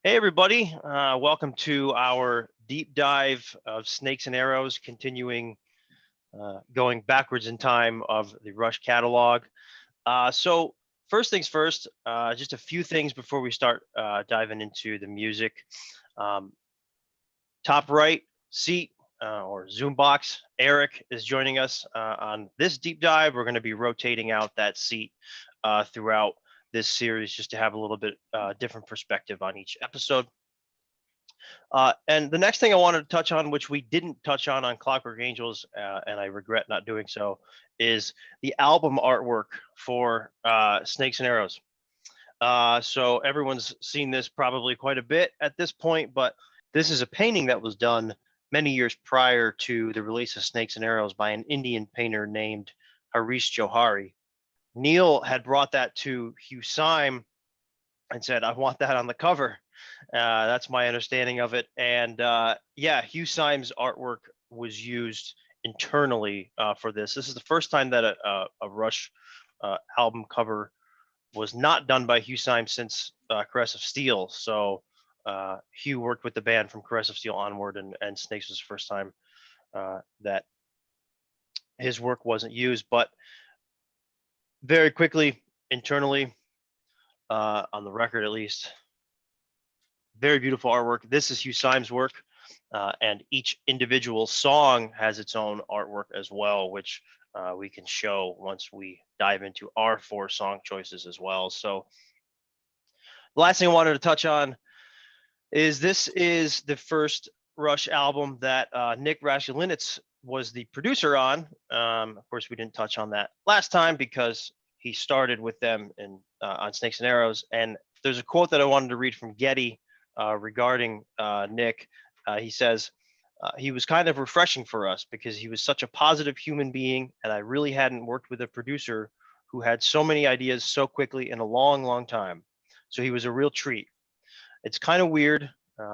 Hey, everybody. Welcome to our deep dive of Snakes and Arrows, continuing going backwards in time of the Rush catalog. So, first things first, just a few things before we start diving into the music. Um, Top right seat or Zoom box, Eric is joining us on this deep dive. We're going to be rotating out that seat throughout this series just to have a little bit different perspective on each episode. And the next thing I wanted to touch on, which we didn't touch on Clockwork Angels, and I regret not doing so, is the album artwork for Snakes and Arrows. So everyone's seen this probably quite a bit at this point, but this is a painting that was done many years prior to the release of Snakes and Arrows by an Indian painter named Harish Johari. Neil had brought that to Hugh Syme and said, I want that on the cover. That's my understanding of it. And yeah, Hugh Syme's artwork was used internally for this. This is the first time that a Rush album cover was not done by Hugh Syme since Caress of Steel. So Hugh worked with the band from Caress of Steel onward, and Snakes was the first time that his work wasn't used. But very quickly, internally, on the record at least, very beautiful artwork. This is Hugh Syme's work, and each individual song has its own artwork as well, which we can show once we dive into our 4 song choices as well. So the last thing I wanted to touch on is this is the first Rush album that Nick Raskulinecz was the producer on. Of course, we didn't touch on that last time because he started with them on Snakes and Arrows. And there's a quote that I wanted to read from Getty regarding Nick. He says, he was kind of refreshing for us because he was such a positive human being, and I really hadn't worked with a producer who had so many ideas so quickly in a long, long time. So he was a real treat. It's kind of weird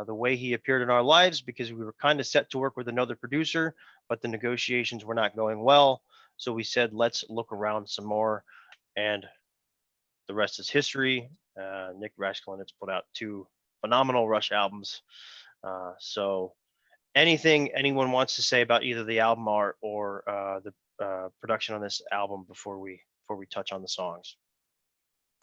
the way he appeared in our lives because we were kind of set to work with another producer, but the negotiations were not going well. So we said, let's look around some more. And the rest is history. Nick Raskulinecz put out 2 phenomenal Rush albums. So anything anyone wants to say about either the album art or the production on this album before we touch on the songs?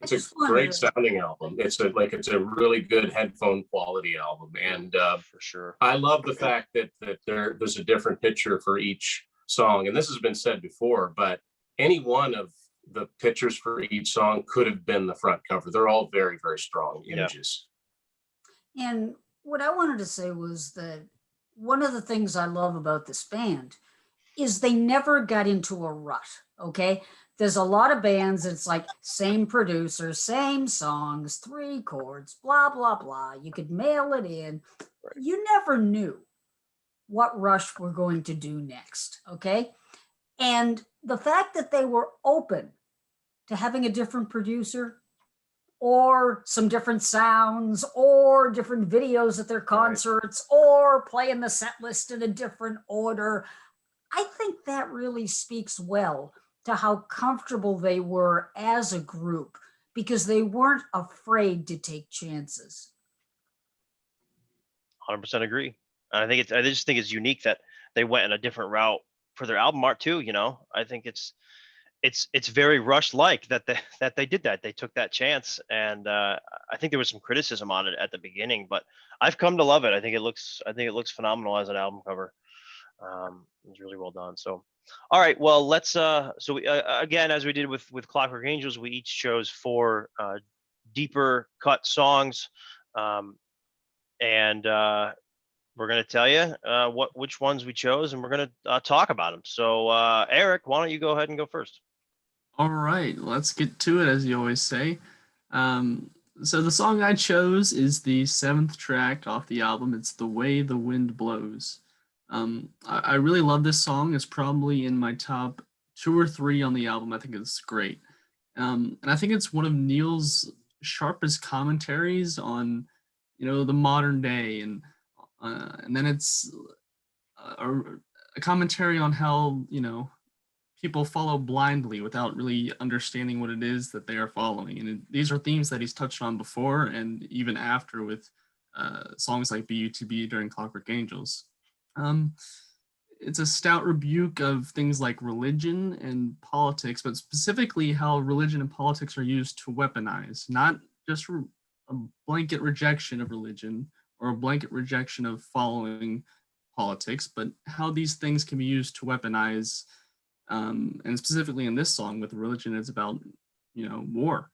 It's a great sounding album. It's a really good headphone quality album, and for sure, I love the fact that there's a different picture for each song. And this has been said before, but any one of the pictures for each song could have been the front cover. They're all very, very strong images. Yeah. And what I wanted to say was that one of the things I love about this band is they never got into a rut. Okay. There's a lot of bands, it's like same producer, same songs, 3 chords, blah, blah, blah. You could mail it in. Right. You never knew what Rush were going to do next, okay? And the fact that they were open to having a different producer or some different sounds or different videos at their concerts, right, or playing the set list in a different order, I think that really speaks well to how comfortable they were as a group because they weren't afraid to take chances. 100% agree. And I just think it's unique that they went in a different route for their album art too. You know, I think it's very Rush-like that they did that. They took that chance, and I think there was some criticism on it at the beginning, but I've come to love it. I think it looks phenomenal as an album cover. It's really well done. So, all right, well, let's so we, again, as we did with Clockwork Angels, we each chose 4 deeper cut songs, and we're going to tell you which ones we chose, and we're going to talk about them. So, Eric, why don't you go ahead and go first? All right, let's get to it, as you always say. So the song I chose is the 7th track off the album. It's The Way the Wind Blows. I really love this song. It's probably in my top 2 or 3 on the album. I think it's great. And I think it's one of Neil's sharpest commentaries on, the modern day. And then it's a commentary on how, people follow blindly without really understanding what it is that they are following. And these are themes that he's touched on before and even after with songs like BUTB during Clockwork Angels. It's a stout rebuke of things like religion and politics, but specifically how religion and politics are used to weaponize, not just a blanket rejection of religion or a blanket rejection of following politics, but how these things can be used to weaponize. And specifically in this song with religion, it's about, war.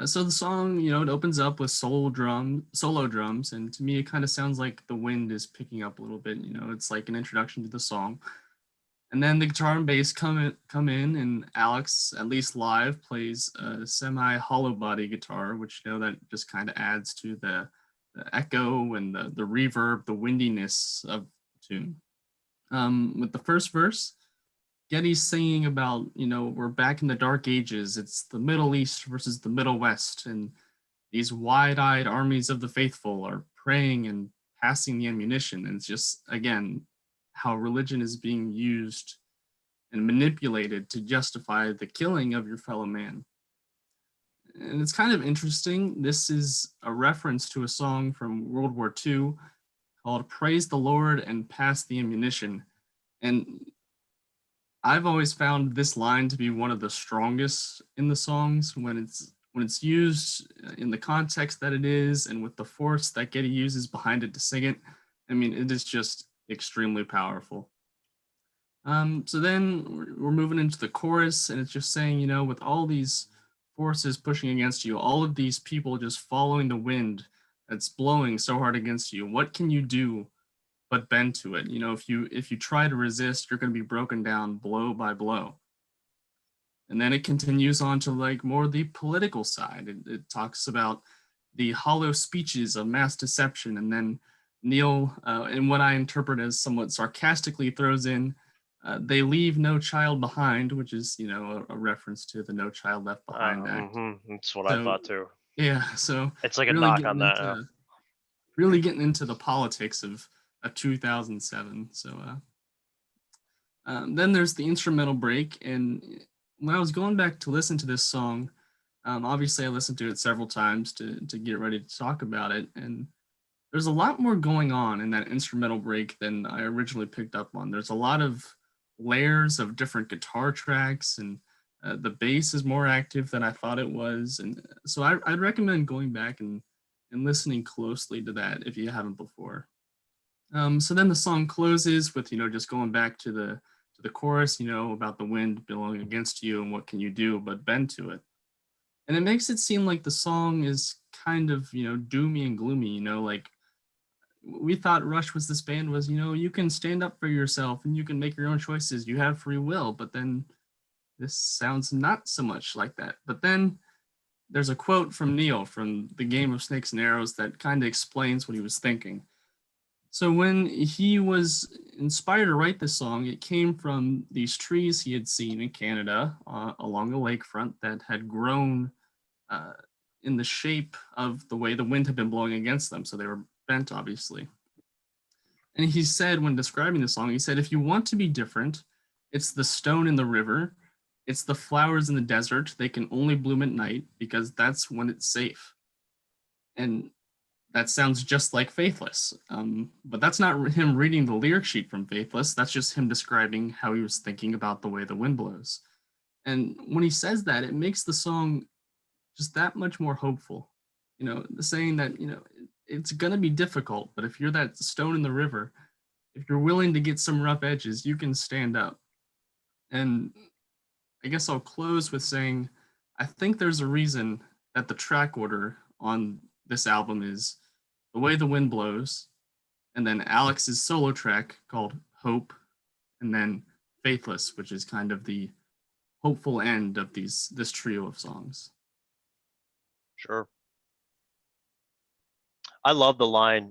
So the song, it opens up with solo drums, and to me, it kind of sounds like the wind is picking up a little bit. It's like an introduction to the song, and then the guitar and bass come in, and Alex, at least live, plays a semi-hollow body guitar, which that just kind of adds to the echo and the reverb, the windiness of the tune. With the first verse, Getty's singing about, we're back in the dark ages. It's the Middle East versus the Middle West. And these wide-eyed armies of the faithful are praying and passing the ammunition. And it's just, again, how religion is being used and manipulated to justify the killing of your fellow man. And it's kind of interesting. This is a reference to a song from World War II called Praise the Lord and Pass the Ammunition. And I've always found this line to be one of the strongest in the songs when it's used in the context that it is and with the force that Getty uses behind it to sing it. I mean, it is just extremely powerful. So then we're moving into the chorus, and it's just saying, with all these forces pushing against you, all of these people just following the wind that's blowing so hard against you, what can you do but bend to it? If you try to resist, you're going to be broken down blow by blow. And then it continues on to like more the political side. It talks about the hollow speeches of mass deception. And then Neil, in what I interpret as somewhat sarcastically, throws in, they leave no child behind, which is, a reference to the No Child Left Behind Act. That's what I thought too. Yeah, so it's like a really knock on that. Really getting into the politics of 2007. So then there's the instrumental break, and when I was going back to listen to this song, obviously I listened to it several times to get ready to talk about it, and there's a lot more going on in that instrumental break than I originally picked up on. There's a lot of layers of different guitar tracks, and the bass is more active than I thought it was, and so I'd recommend going back and listening closely to that if you haven't before. So then the song closes with, just going back to the chorus, about the wind blowing against you and what can you do but bend to it. And it makes it seem like the song is kind of, doomy and gloomy, like we thought Rush was this band was, you can stand up for yourself and you can make your own choices. You have free will, but then this sounds not so much like that. But then there's a quote from Neil from The Game of Snakes and Arrows that kind of explains what he was thinking. So when he was inspired to write this song, it came from these trees he had seen in Canada along the lakefront that had grown in the shape of the way the wind had been blowing against them. So they were bent, obviously. And he said, when describing the song, he said, if you want to be different, it's the stone in the river, it's the flowers in the desert. They can only bloom at night because that's when it's safe. And that sounds just like Faithless. But that's not him reading the lyric sheet from Faithless. That's just him describing how he was thinking about the way the wind blows. And when he says that, it makes the song just that much more hopeful. Saying that, it's going to be difficult, but if you're that stone in the river, if you're willing to get some rough edges, you can stand up. And I guess I'll close with saying, I think there's a reason that the track order on this album is The Way the Wind Blows, and then Alex's solo track called Hope, and then Faithless, which is kind of the hopeful end of this trio of songs. Sure. I love the line,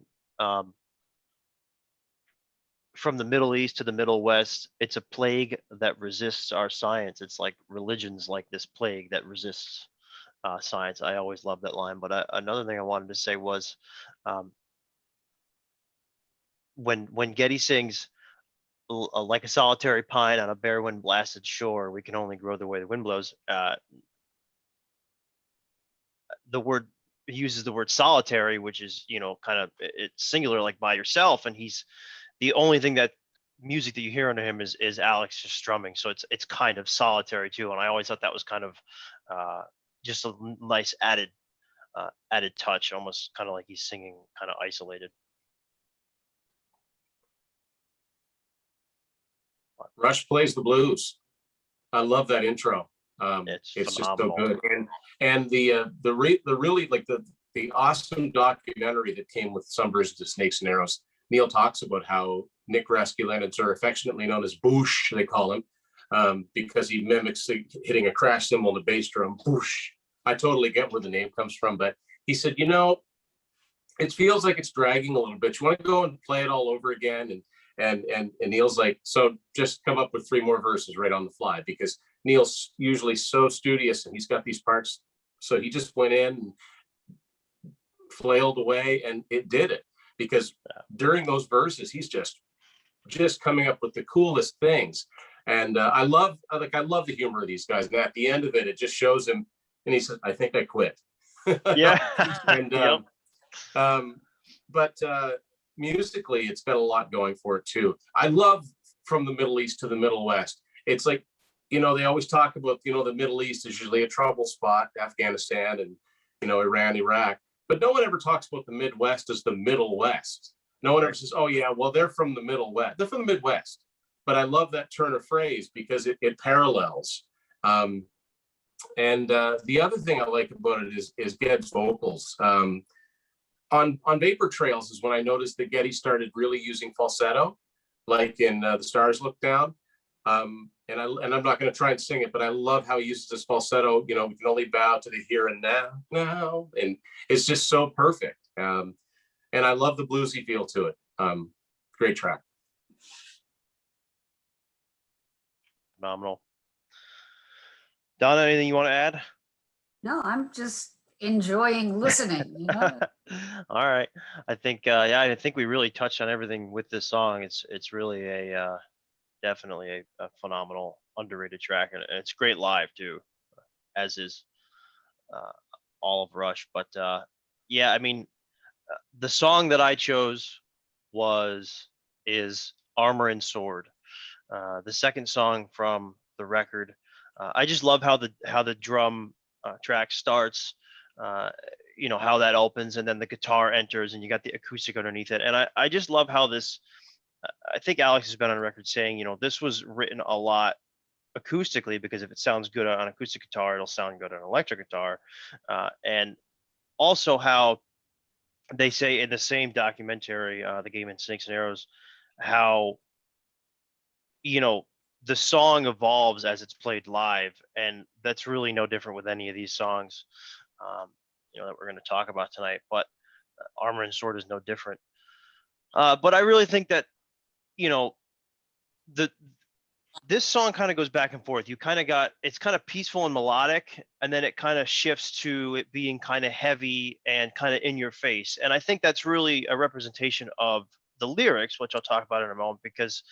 from the Middle East to the Middle West, it's a plague that resists our science. It's like religion's like this plague that resists science. I always love that line. But another thing I wanted to say was, when Getty sings, like a solitary pine on a bare wind blasted shore, we can only grow the way the wind blows. The word he uses the word solitary, which is, kind of it's singular, like by yourself. And he's the only thing that music that you hear under him is Alex just strumming. So it's kind of solitary too. And I always thought that was kind of just a nice added touch, almost kind of like he's singing kind of isolated. Rush plays the blues. I love that intro. It's just phenomenal. so good. And the really like the awesome documentary that came with Some Versions of Snakes and Arrows. Neil talks about how Nick Raskulinecz, or affectionately known as Boosh, they call him, because he mimics hitting a crash cymbal on the bass drum. Boosh. I totally get where the name comes from, but he said, it feels like it's dragging a little bit. You want to go and play it all over again? And Neil's like, so just come up with 3 more verses right on the fly, because Neil's usually so studious and he's got these parts. So he just went in and flailed away, and it did it, because during those verses, he's just coming up with the coolest things. And I love the humor of these guys. And at the end of it, it just shows him, and he says, I think I quit. Yeah. And, Yep. but musically, it's got a lot going for it too. I love From the Middle East to the Middle West. It's like, they always talk about, the Middle East is usually a trouble spot, Afghanistan and, Iran, Iraq. But no one ever talks about the Midwest as the Middle West. No one ever says, oh yeah, well, they're from the Middle West. They're from the Midwest. But I love that turn of phrase because it parallels. And the other thing I like about it is Ged's vocals. On Vapor Trails is when I noticed that Geddy started really using falsetto, like in The Stars Look Down. And I'm not going to try and sing it, but I love how he uses this falsetto. We can only bow to the here and now, and it's just so perfect. And I love the bluesy feel to it. Great track. Phenomenal. Donna, anything you want to add? No, I'm just enjoying listening. All right. I think I think we really touched on everything with this song. It's really definitely a phenomenal, underrated track, and it's great live too, as is all of Rush. But I mean, the song that I chose is Armor and Sword, the second song from the record. I just love how the drum track starts, how that opens, and then the guitar enters, and you got the acoustic underneath it. And I just love how this. I think Alex has been on record saying, this was written a lot acoustically, because if it sounds good on acoustic guitar, it'll sound good on electric guitar. And also how they say in the same documentary, The Game in Snakes and Arrows, how, the song evolves as it's played live. And that's really no different with any of these songs, that we're going to talk about tonight. But Armor and Sword is no different. But I really think that, this song kind of goes back and forth. You kind of it's kind of peaceful and melodic, and then it kind of shifts to it being kind of heavy and kind of in your face. And I think that's really a representation of the lyrics, which I'll talk about in a moment, because,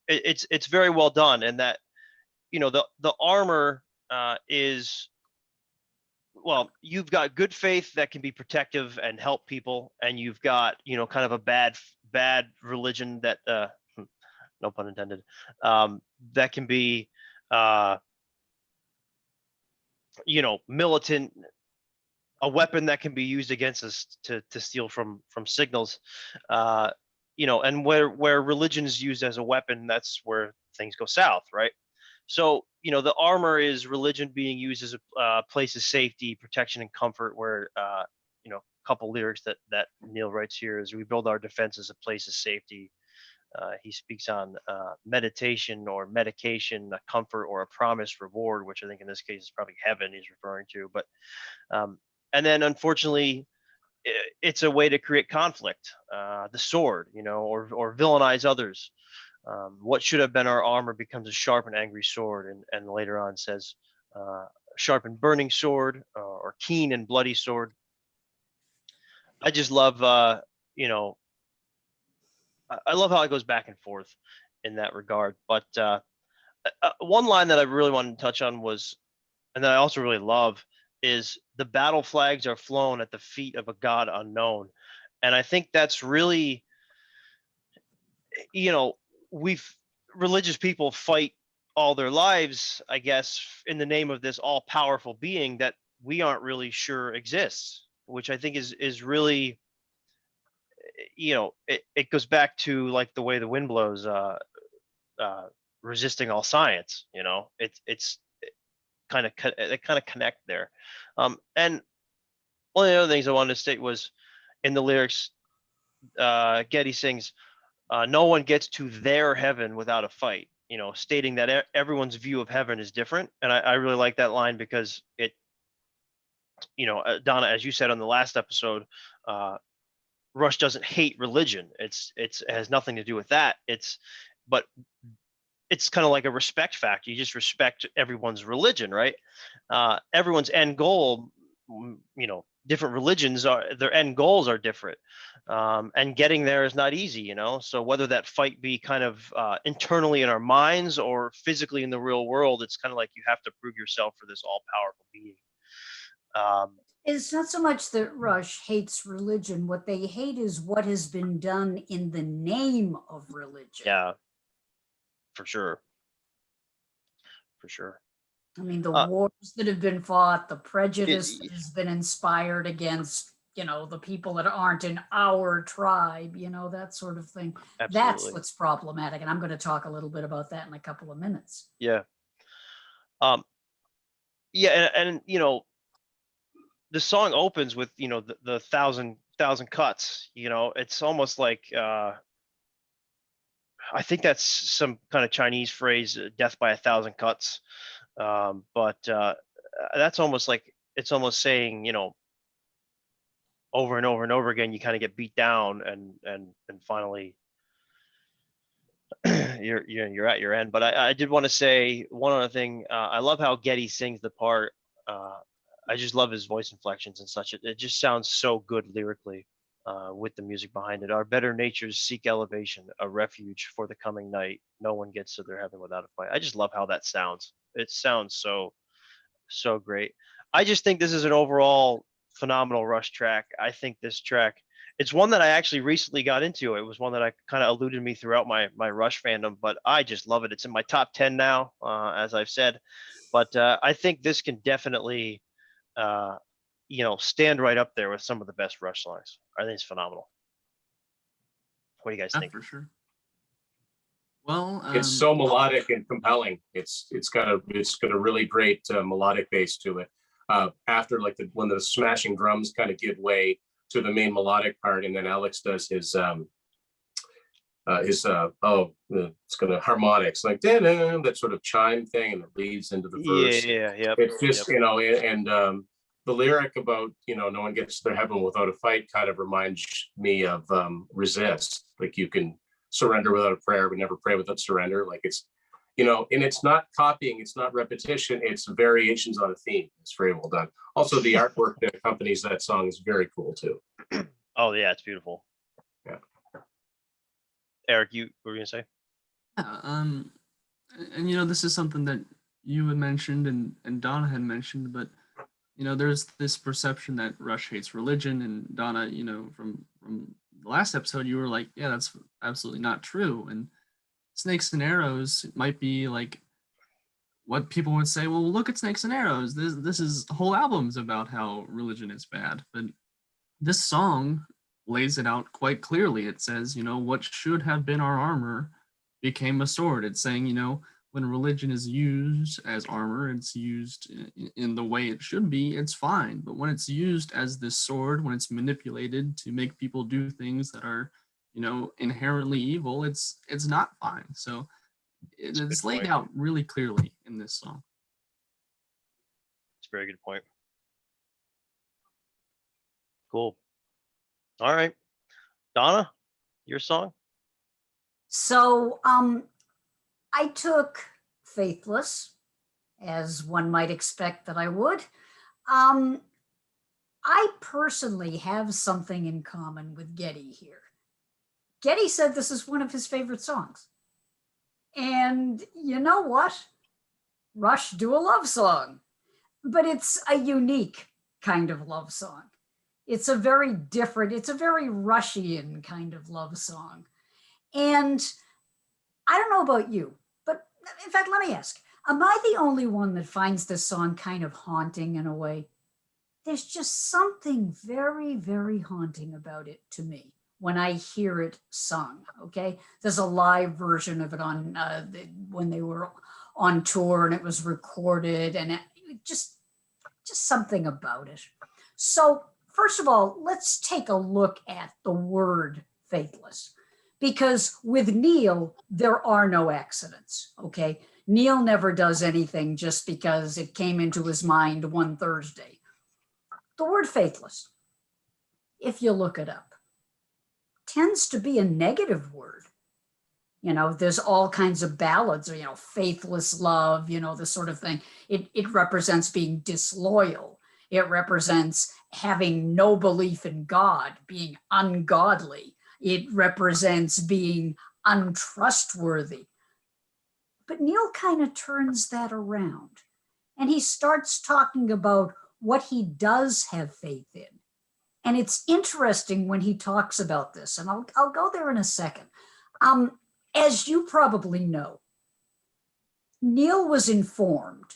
it's very well done. And that, the armor is, well, you've got good faith that can be protective and help people, and you've got, kind of a bad religion that no pun intended, that can be militant, a weapon that can be used against us to steal from signals, and where religion is used as a weapon, that's where things go south, right? So, the armor is religion being used as a place of safety, protection, and comfort, where a couple lyrics that Neil writes here is, we build our defense as a place of safety. He speaks on meditation or medication, a comfort or a promised reward, which I think in this case is probably heaven he's referring to. But and then unfortunately, it's a way to create conflict, the sword, or villainize others. What should have been our armor becomes a sharp and angry sword, and later on says sharp and burning sword, or keen and bloody sword. I just love, I love how it goes back and forth in that regard. But one line that I really wanted to touch on was, and that I also really love, is the battle flags are flown at the feet of a God unknown. And I think that's really, you know, religious people fight all their lives, I guess, in the name of this all powerful being that we aren't really sure exists, which I think is really, you know, it goes back to like the way the wind blows, resisting all science, you know, it's kind of, they kind of connect there. And one of the other things I wanted to state was in the lyrics, Getty sings, no one gets to their heaven without a fight, you know, stating that everyone's view of heaven is different. And I really like that line because it, you know, Donna, as you said on the last episode, Rush doesn't hate religion. It has nothing to do with that. But it's kind of like a respect factor. You just respect everyone's religion, right? Everyone's end goal, you know, different religions their end goals are different, and getting there is not easy, you know. So whether that fight be kind of internally in our minds or physically in the real world, it's kind of like you have to prove yourself for this all-powerful being. It's not so much that Rush hates religion. What they hate is what has been done in the name of religion. Yeah, for sure. For sure. I mean, the wars that have been fought, the prejudice that has been inspired against, you know, the people that aren't in our tribe, you know, that sort of thing. Absolutely. That's what's problematic. And I'm going to talk a little bit about that in a couple of minutes. Yeah. Yeah. And you know, the song opens with, you know, the thousand cuts, you know, it's almost like, I think that's some kind of Chinese phrase, death by 1,000 cuts. But that's almost like, it's almost saying, you know, over and over and over again, you kind of get beat down and finally you're at your end. But I did want to say one other thing. I love how Getty sings the part. I just love his voice inflections and such. It just sounds so good lyrically, with the music behind it. Our better natures seek elevation, a refuge for the coming night. No one gets to their heaven without a fight. I just love how that sounds. It sounds so great. I just think this is an overall phenomenal Rush track. I think this track, it's one that I actually recently got into. It was one that I kind of eluded me throughout my Rush fandom, but I just love it. It's in my top 10 now, as I've said. But I think this can definitely, you know, stand right up there with some of the best Rush songs. I think it's phenomenal. What do you guys think? For sure. Well, it's so melodic and compelling. It's got a really great melodic base to it. After like when the smashing drums kind of give way to the main melodic part, and then Alex does his it's gonna harmonics like that sort of chime thing, and it leads into the verse. Yeah. It's just you know, and the lyric about, you know, no one gets to their heaven without a fight kind of reminds me of Resist. Like you can surrender without a prayer, but never pray without surrender. Like it's, you know, and it's not copying, it's not repetition, it's variations on a theme. It's very well done. Also, the artwork that accompanies that song is very cool too. Oh yeah, it's beautiful. Yeah. Eric, you were gonna say? Yeah, and you know, this is something that you had mentioned and Donna had mentioned, but you know, there's this perception that Rush hates religion, and Donna, you know, from the last episode, you were like, yeah, that's absolutely not true. And Snakes and Arrows might be like what people would say, well, look at Snakes and Arrows. This is whole albums about how religion is bad. But this song lays it out quite clearly. It says, you know, what should have been our armor became a sword. It's saying, you know, when religion is used as armor, it's used in the way it should be, it's fine. But when it's used as this sword, when it's manipulated to make people do things that are, you know, inherently evil, it's not fine. So it's laid out really clearly in this song. It's a very good point. Cool. All right. Donna, your song? So I took Faithless, as one might expect that I would. I personally have something in common with Getty here. Getty said this is one of his favorite songs. And you know what? Rush do a love song, but it's a unique kind of love song. It's a very different, it's a very Rushian kind of love song. And I don't know about you, but in fact, let me ask, am I the only one that finds this song kind of haunting in a way? There's just something very, very haunting about it to me when I hear it sung, okay? There's a live version of it on when they were on tour and it was recorded, and it just something about it. So first of all, let's take a look at the word faithless, because with Neil, there are no accidents, okay? Neil never does anything just because it came into his mind one Thursday. The word faithless, if you look it up, tends to be a negative word. You know, there's all kinds of ballads, you know, faithless love, you know, this sort of thing. It represents being disloyal. It represents having no belief in God, being ungodly. It represents being untrustworthy. But Neil kind of turns that around, and he starts talking about what he does have faith in. And it's interesting when he talks about this, and I'll go there in a second. As you probably know, Neil was informed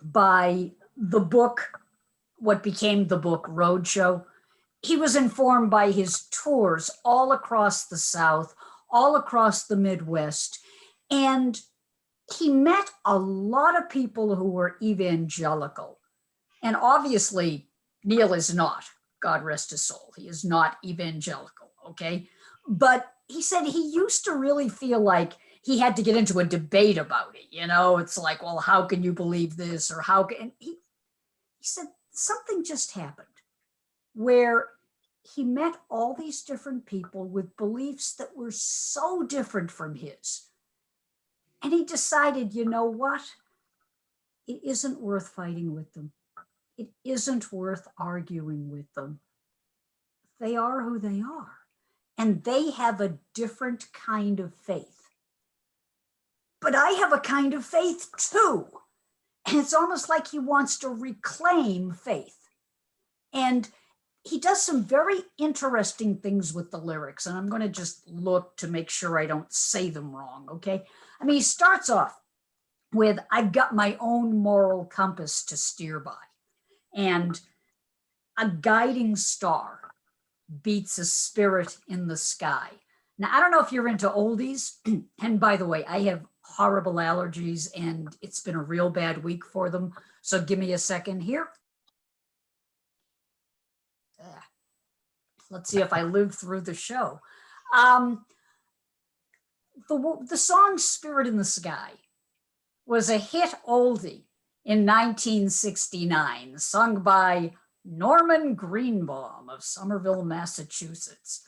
by the book, what became the book Roadshow. He was informed by his tours all across the South, all across the Midwest, and he met a lot of people who were evangelical. And obviously, Neil is not, God rest his soul. He is not evangelical, okay? But he said he used to really feel like he had to get into a debate about it. You know, it's like, well, how can you believe this? Or how can, and he said something just happened where he met all these different people with beliefs that were so different from his. And he decided, you know what? It isn't worth fighting with them. It isn't worth arguing with them. They are who they are, and they have a different kind of faith. But I have a kind of faith too. And it's almost like he wants to reclaim faith. And he does some very interesting things with the lyrics, and I'm going to just look to make sure I don't say them wrong, okay? I mean, he starts off with, I've got my own moral compass to steer by. And a guiding star beats a spirit in the sky. Now, I don't know if you're into oldies. And by the way, I have horrible allergies and it's been a real bad week for them. So give me a second here. Let's see if I live through the show. The song Spirit in the Sky was a hit oldie in 1969, sung by Norman Greenbaum of Somerville, Massachusetts.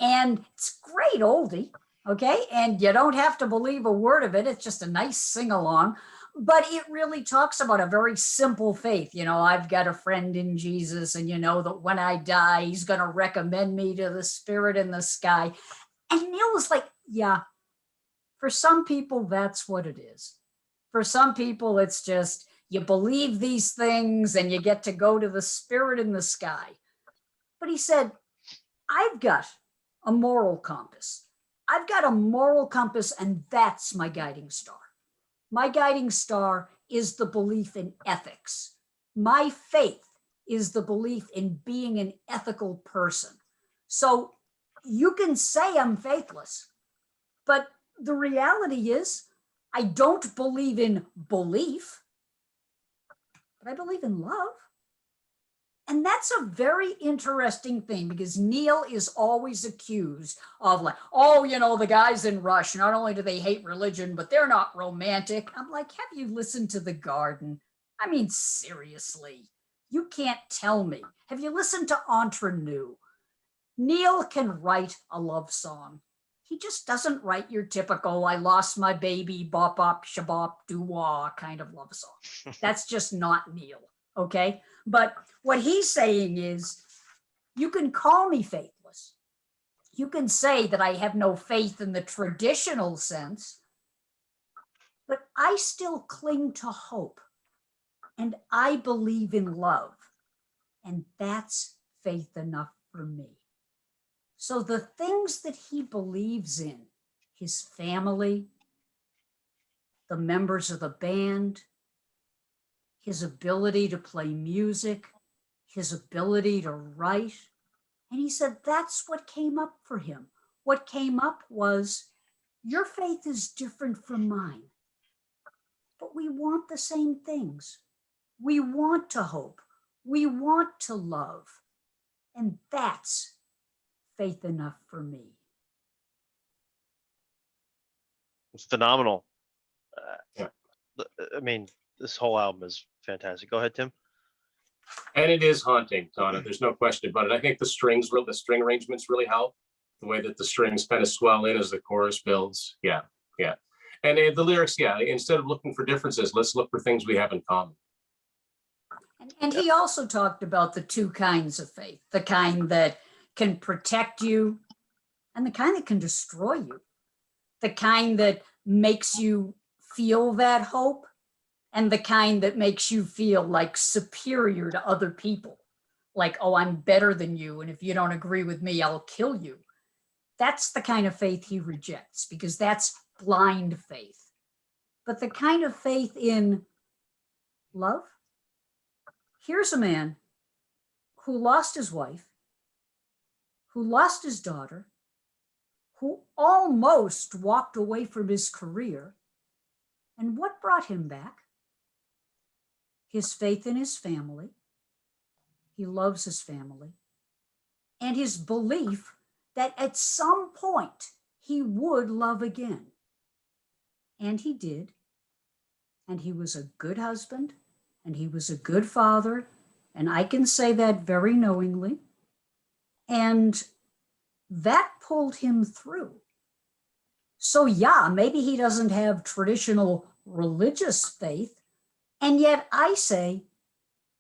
And it's a great oldie, okay? And you don't have to believe a word of it. It's just a nice sing-along. But it really talks about a very simple faith. You know, I've got a friend in Jesus, and you know that when I die, he's going to recommend me to the spirit in the sky. And Neil was like, yeah, for some people, that's what it is. For some people, it's just, you believe these things and you get to go to the spirit in the sky. But he said, I've got a moral compass. I've got a moral compass, and that's my guiding star. My guiding star is the belief in ethics. My faith is the belief in being an ethical person. So you can say I'm faithless, but the reality is I don't believe in belief, but I believe in love. And that's a very interesting thing, because Neil is always accused of like, oh, you know, the guys in Rush, not only do they hate religion, but they're not romantic. I'm like, have you listened to The Garden? I mean, seriously, you can't tell me. Have you listened to Entre Nous? Neil can write a love song. He just doesn't write your typical, I lost my baby, bop, bop, shabop, doo-wah kind of love song. That's just not Neil, okay? But what he's saying is, you can call me faithless. You can say that I have no faith in the traditional sense, but I still cling to hope, and I believe in love. And that's faith enough for me. So the things that he believes in, his family, the members of the band, his ability to play music, his ability to write. And he said that's what came up for him. What came up was, your faith is different from mine, but we want the same things. We want to hope. We want to love. And that's faith enough for me. It's phenomenal. Yeah. I mean, this whole album is fantastic. Go ahead, Tim. And it is haunting, Donna. There's no question about it. I think the string arrangements really help. The way that the strings kind of swell in as the chorus builds. Yeah. And the lyrics, instead of looking for differences, let's look for things we have in common. And he also talked about the two kinds of faith, the kind that can protect you and the kind that can destroy you, the kind that makes you feel that hope and the kind that makes you feel like superior to other people. Like, oh, I'm better than you. And if you don't agree with me, I'll kill you. That's the kind of faith he rejects because that's blind faith. But the kind of faith in love, here's a man who lost his wife, who lost his daughter, who almost walked away from his career. And what brought him back? His faith in his family. He loves his family. And his belief that at some point he would love again. And he did. And he was a good husband. And he was a good father. And I can say that very knowingly. And that pulled him through. So yeah, maybe he doesn't have traditional religious faith. And yet I say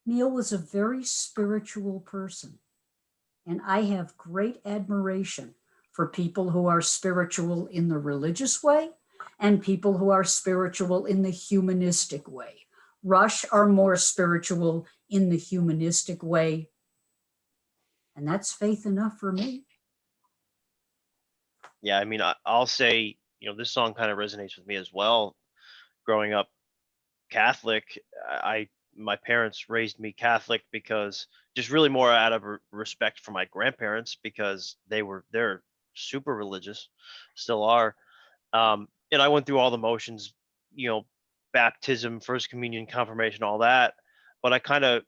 Neil was a very spiritual person. And I have great admiration for people who are spiritual in the religious way and people who are spiritual in the humanistic way. Rush are more spiritual in the humanistic way. And that's faith enough for me. Yeah, I mean, I'll say, this song kind of resonates with me as well. Growing up Catholic, my parents raised me Catholic because just really more out of respect for my grandparents because they're super religious, still are. And I went through all the motions, baptism, first communion, confirmation, all that. But I kind of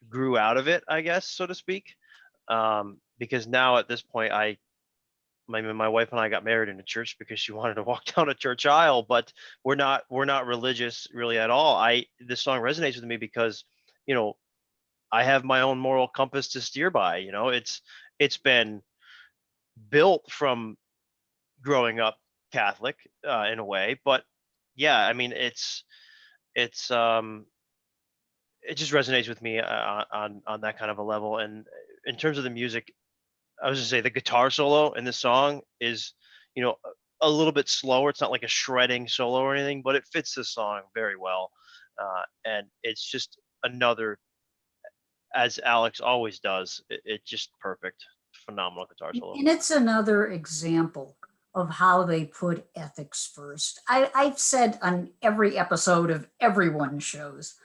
grew out of it, I guess, so to speak. Because now at this point, my wife and I got married in a church because she wanted to walk down a church aisle, but we're not religious really at all. This song resonates with me because, I have my own moral compass to steer by. It's been built from growing up Catholic in a way, but yeah, I mean, it just resonates with me on that kind of a level. And in terms of the music, I was gonna say the guitar solo in this song is, a little bit slower. It's not like a shredding solo or anything, but it fits the song very well. And it's just another, as Alex always does, it's just perfect, phenomenal guitar solo. And it's another example of how they put ethics first. I've said on every episode of everyone's shows,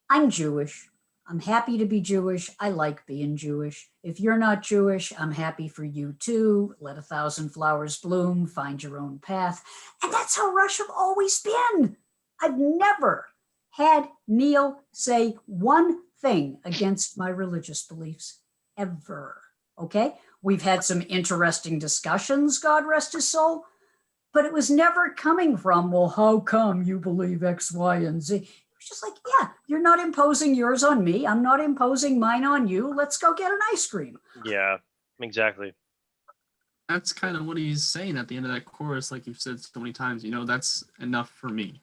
I'm Jewish. I'm happy to be Jewish. I like being Jewish. If you're not Jewish, I'm happy for you too. Let 1,000 flowers bloom, find your own path. And that's how Rush have always been. I've never had Neil say one thing against my religious beliefs, ever. Okay? We've had some interesting discussions, God rest his soul, but it was never coming from, well, how come you believe X, Y, and Z? It's just like, yeah, you're not imposing yours on me. I'm not imposing mine on you. Let's go get an ice cream. Yeah, exactly. That's kind of what he's saying at the end of that chorus, like you've said so many times, that's enough for me.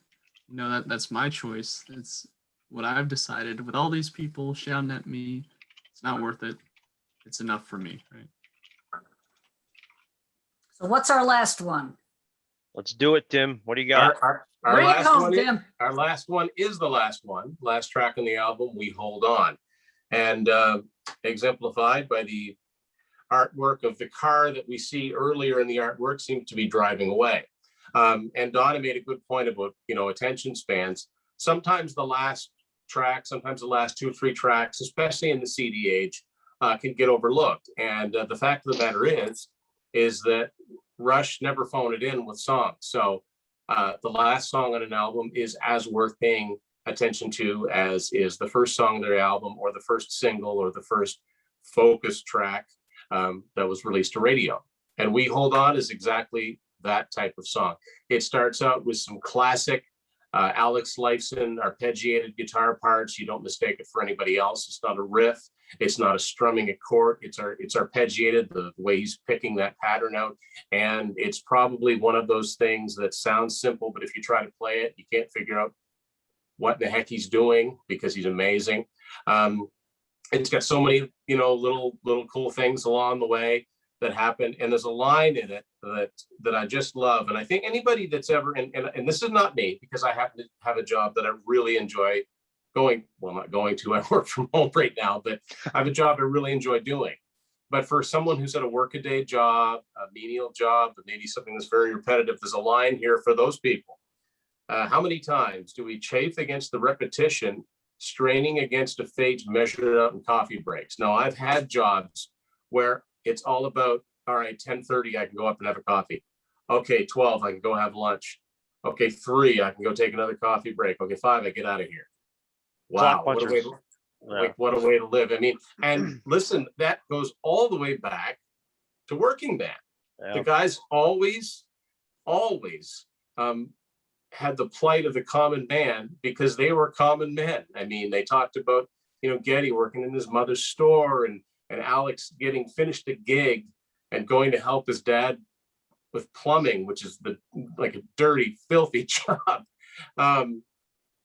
That's my choice. It's what I've decided. With all these people shouting at me, it's not worth it. It's enough for me, right? So what's our last one? Let's do it, Tim. What do you got? Our last one is the last one. Last track on the album, We Hold On. and exemplified by the artwork of the car that we see earlier in the artwork seems to be driving away. And Donna made a good point about, attention spans. Sometimes the last track, sometimes the last 2 or 3 tracks, especially in the CD age, can get overlooked. And the fact of the matter is that Rush never phoned it in with songs. So the last song on an album is as worth paying attention to as is the first song of their album, or the first single, or the first focus track that was released to radio. And We Hold On is exactly that type of song. It starts out with some classic Alex Lifeson arpeggiated guitar parts. You don't mistake it for anybody else. It's not a riff. It's not a strumming a chord. It's arpeggiated, the way he's picking that pattern out. And it's probably one of those things that sounds simple, but if you try to play it, you can't figure out what the heck he's doing, because he's amazing. It's got so many, little cool things along the way that happen. And there's a line in it that I just love. And I think anybody that's ever, and this is not me, because I happen to have a job that I really enjoy not going to, I work from home right now, but I have a job I really enjoy doing. But for someone who's at a workaday job, a menial job, but maybe something that's very repetitive, there's a line here for those people. How many times do we chafe against the repetition, straining against a fate measured out in coffee breaks? Now, I've had jobs where it's all about, all right, 10:30, I can go up and have a coffee. Okay, 12, I can go have lunch. Okay, 3, I can go take another coffee break. Okay, 5, I get out of here. Wow, what a way to live. I mean, and listen, that goes all the way back to working band. Yeah. The guys always had the plight of the common man, because they were common men. I mean, they talked about, Geddy working in his mother's store, and Alex getting finished a gig and going to help his dad with plumbing, which is like a dirty, filthy job.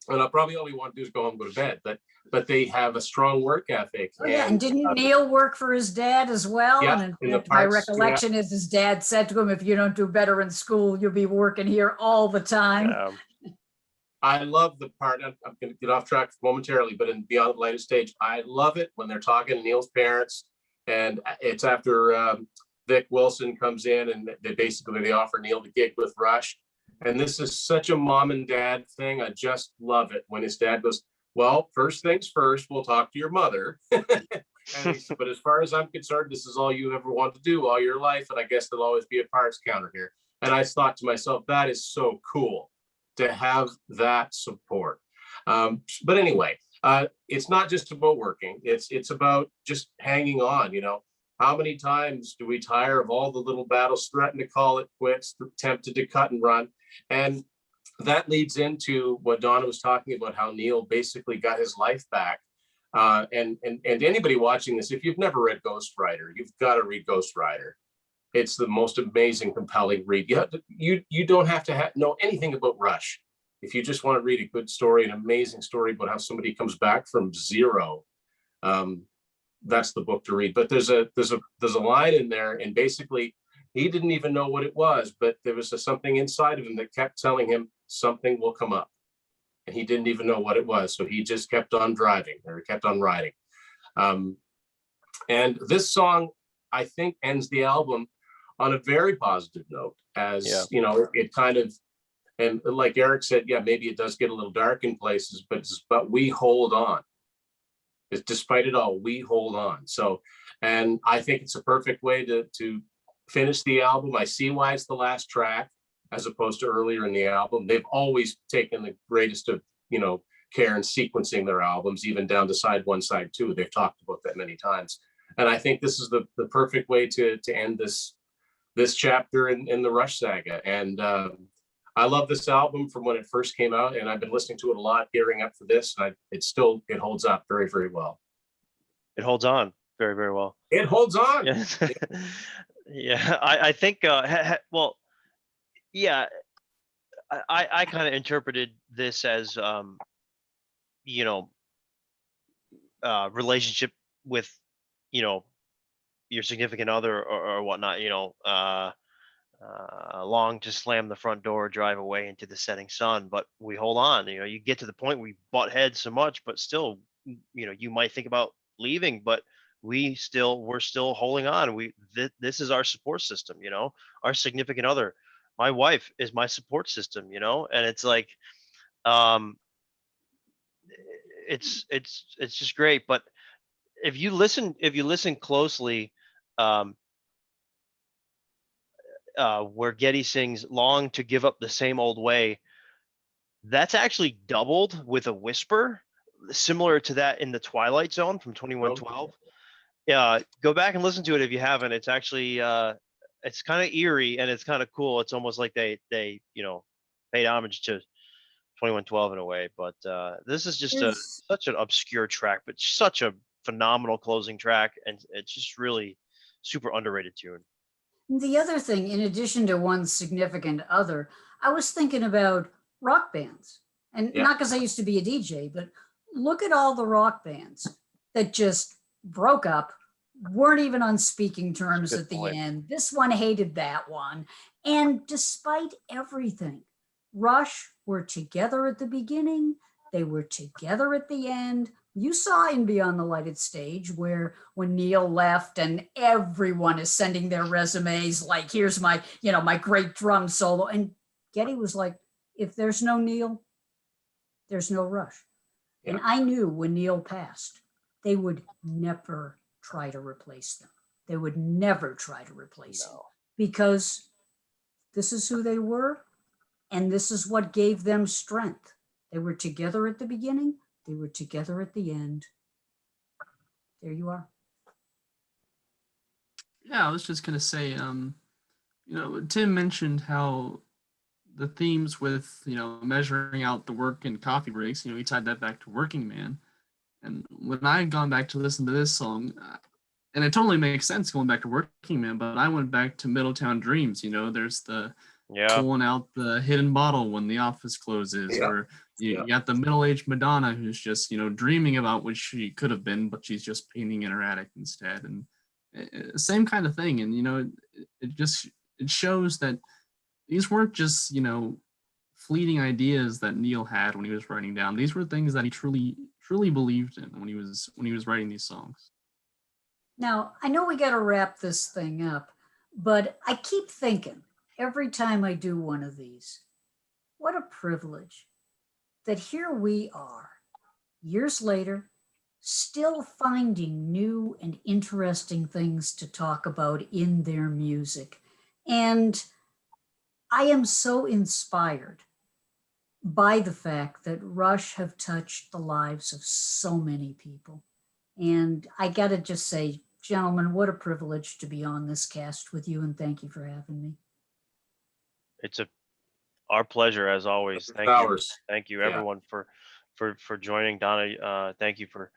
And I probably all he want to do is go home and go to bed, but they have a strong work ethic. Oh, yeah, and didn't Neil work for his dad as well? Yeah, and my recollection is his dad said to him, if you don't do better in school, you'll be working here all the time. I love the part, I'm going to get off track momentarily, but in Beyond the Lighted Stage, I love it when they're talking to Neil's parents, and it's after Vic Wilson comes in, and they offer Neil the gig with Rush. And this is such a mom and dad thing. I just love it when his dad goes, well, first things first, we'll talk to your mother. And he said, but as far as I'm concerned, this is all you ever wanted to do all your life. And I guess there'll always be a parts counter here. And I thought to myself, that is so cool to have that support. But anyway, it's not just about working. It's about just hanging on, How many times do we tire of all the little battles, threaten to call it quits, tempted to cut and run? And that leads into what Donna was talking about, how Neil basically got his life back. And anybody watching this, if you've never read Ghost Rider, you've got to read Ghost Rider. It's the most amazing, compelling read. You don't have to know anything about Rush. If you just want to read a good story, an amazing story about how somebody comes back from zero, that's the book to read. But there's a line in there, and basically he didn't even know what it was, but there was something inside of him that kept telling him something will come up, and he didn't even know what it was. So he just kept on driving, or kept on riding. And this song, I think, ends the album on a very positive note, as it kind of, and like Eric said, maybe it does get a little dark in places, but we hold on. Despite it all, we hold on. So, and I think it's a perfect way to finish the album. I see why it's the last track as opposed to earlier in the album. They've always taken the greatest of care in sequencing their albums, even down to side 1, side 2. They've talked about that many times, and I think this is the perfect way to end this chapter in the Rush saga. And I love this album from when it first came out, and I've been listening to it a lot, gearing up for this. And it holds up very, very well. It holds on very, very well. It holds on. Yeah, yeah. I think. Well, yeah. I kind of interpreted this as, relationship with, your significant other or whatnot. Long to slam the front door, drive away into the setting sun, but we hold on. You get to the point where we butt heads so much, but still, you might think about leaving, but we're still holding on. This is our support system, you know, our significant other. My wife is my support system, you know, and it's like, um, it's just great. But if you listen closely, um, where Geddy sings "Long to Give Up the Same Old Way," that's actually doubled with a whisper, similar to that in the Twilight Zone from 2112. Yeah, go back and listen to it if you haven't. It's actually it's kind of eerie and it's kind of cool. It's almost like they paid homage to 2112 in a way. But this is just such an obscure track, but such a phenomenal closing track, and it's just really super underrated tune. The other thing, in addition to One Significant Other, I was thinking about rock bands, and not because I used to be a DJ, but look at all the rock bands that just broke up, weren't even on speaking terms at the end. This one hated that one. And despite everything, Rush were together at the beginning, they were together at the end. You saw in Beyond the Lighted Stage where when Neil left and everyone is sending their resumes like, here's my, my great drum solo. And Geddy was like, if there's no Neil, there's no Rush. Yeah. And I knew when Neil passed, they would never try to replace them. They would never try to replace him because this is who they were. And this is what gave them strength. They were together at the beginning. They were together at the end. There you are. Yeah, I was just going to say, Tim mentioned how the themes with, measuring out the work and coffee breaks, he tied that back to Working Man. And when I had gone back to listen to this song, and it totally makes sense going back to Working Man, but I went back to Middletown Dreams. There's the pulling out the hidden bottle when the office closes, or you got the middle-aged Madonna who's just, dreaming about what she could have been, but she's just painting in her attic instead. And same kind of thing. And, it shows that these weren't just, fleeting ideas that Neil had when he was writing down. These were things that he truly believed in when he was writing these songs. Now, I know we got to wrap this thing up, but I keep thinking every time I do one of these, what a privilege that here we are, years later, still finding new and interesting things to talk about in their music. And I am so inspired by the fact that Rush have touched the lives of so many people. And I got to just say, gentlemen, what a privilege to be on this cast with you, and thank you for having me. It's our pleasure as always. Thank you everyone for joining. Donna, thank you for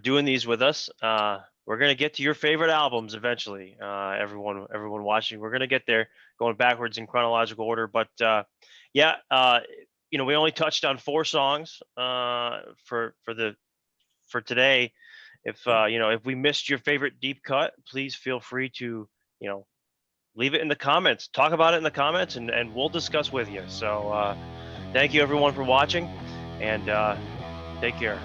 doing these with us. We're gonna get to your favorite albums eventually. Everyone watching, we're gonna get there, going backwards in chronological order. But we only touched on 4 songs for today. If we missed your favorite deep cut, please feel free to leave it in the comments. Talk about it in the comments, and we'll discuss with you. So thank you everyone for watching, and take care.